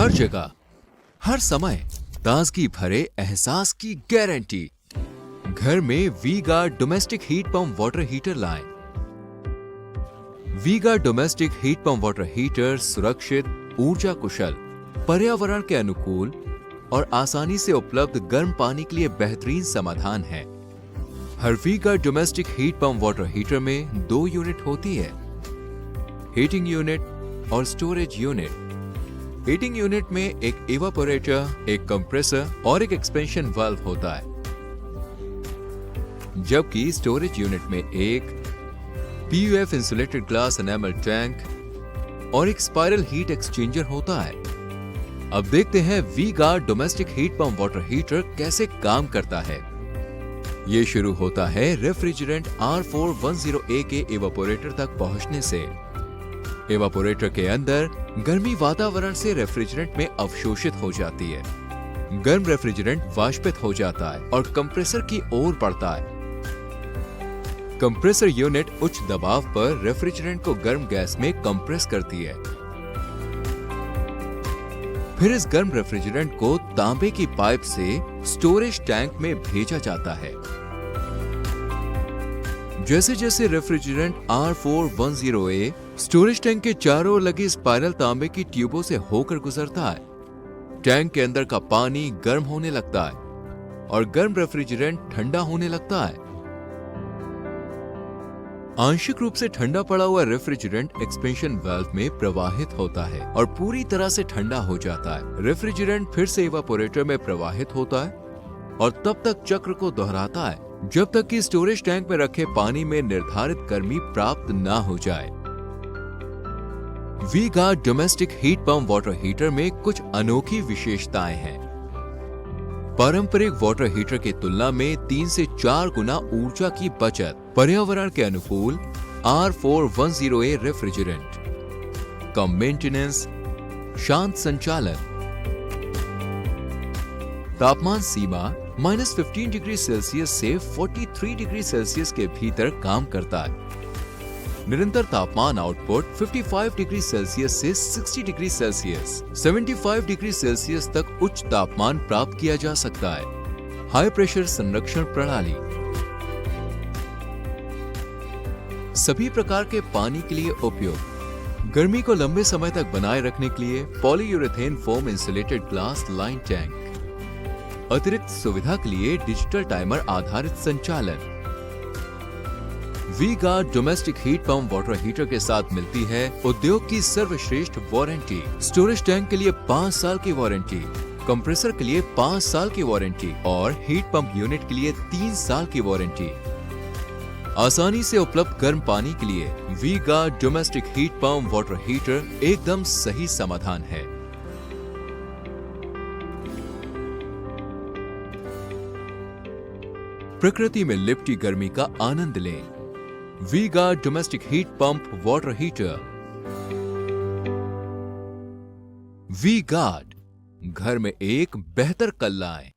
हर जगह, हर समय ताजगी भरे एहसास की गारंटी। घर में V guard domestic heat pump water heater लाएं। V guard domestic heat pump water heater सुरक्षित, ऊर्जा कुशल, पर्यावरण के अनुकूल और आसानी से उपलब्ध गर्म पानी के लिए बेहतरीन समाधान है। हर V guard domestic heat pump water heater में 2 यूनिट होती है, हीटिंग यूनिट और स्टोरेज यूनिट। हीटिंग यूनिट में एक इवापोरेटर, एक कंप्रेसर और एक एक्सपेंशन वाल्व होता है, जबकि स्टोरेज यूनिट में एक PUF insulated glass enamel tank और एक स्पाइरल हीट एक्सचेंजर होता है। अब देखते हैं V guard domestic heat pump water heater कैसे काम करता है। ये शुरू होता है रेफ्रिजरेंट R410A के इवापोरेटर तक पहुंचने से। इवापोरेटर के अंदर गर्मी वातावरण से रेफ्रिजरेंट में अवशोषित हो जाती है। गर्म रेफ्रिजरेंट वाष्पित हो जाता है और कंप्रेसर की ओर बढ़ता है। कंप्रेसर यूनिट उच्च दबाव पर रेफ्रिजरेंट को गर्म गैस में कंप्रेस करती है। फिर इस गर्म रेफ्रिजरेंट को तांबे की पाइप से स्टोरेज टैंक में भेजा जाता है। जैसे जैसे रेफ्रिजरेंट R410A स्टोरेज टैंक के चारों ओर लगी स्पाइरल तांबे की ट्यूबों से होकर गुजरता है, टैंक के अंदर का पानी गर्म होने लगता है और गर्म रेफ्रिजरेंट ठंडा होने लगता है। आंशिक रूप से ठंडा पड़ा हुआ रेफ्रिजरेंट एक्सपेंशन वाल्व में प्रवाहित होता है और पूरी तरह से ठंडा हो जाता है। रेफ्रिजरेंट फिर से इवापोरेटर में प्रवाहित होता है और तब तक चक्र को दोहराता है जब तक कि स्टोरेज टैंक में रखे पानी में निर्धारित गर्मी प्राप्त ना हो जाए। V guard domestic heat pump water heater में कुछ अनोखी विशेषताएं हैं। पारंपरिक वाटर हीटर की तुलना में 3 से 4 गुना ऊर्जा की बचत। पर्यावरण के अनुकूल R410A रेफ्रिजरेंट, कम मेंटेनेंस, शांत संचालन, तापमान सीमा -15 डिग्री सेल्सियस से 43 डिग्री सेल्सियस के भीतर काम करता है। निरंतर तापमान आउटपुट 55 डिग्री सेल्सियस से 60 डिग्री सेल्सियस, 75 डिग्री सेल्सियस तक उच्च तापमान प्राप्त किया जा सकता है। हाई प्रेशर संरक्षण प्रणाली, सभी प्रकार के पानी के लिए उपयोग। गर्मी को लंबे समय तक बनाए रखने के लिए polyurethane foam insulated glass line tank. अतिरिक्त सुविधा के लिए डिजिटल टाइमर आधारित संचालन। V guard domestic heat pump water heater के साथ मिलती है उद्योग की सर्वश्रेष्ठ वारंटी। स्टोरेज टैंक के लिए 5 साल की वारंटी, कंप्रेसर के लिए 5 साल की वारंटी और हीट पंप यूनिट के लिए 3 साल की वारंटी। आसानी से उपलब्ध गर्म पानी के लिए V guard domestic heat pump water heater एकदम सही समाधान है। प्रकृति में लिपटी गर्मी का आनंद लें। V guard domestic heat pump water heater. V Guard, घर में एक बेहतर कल लाएं।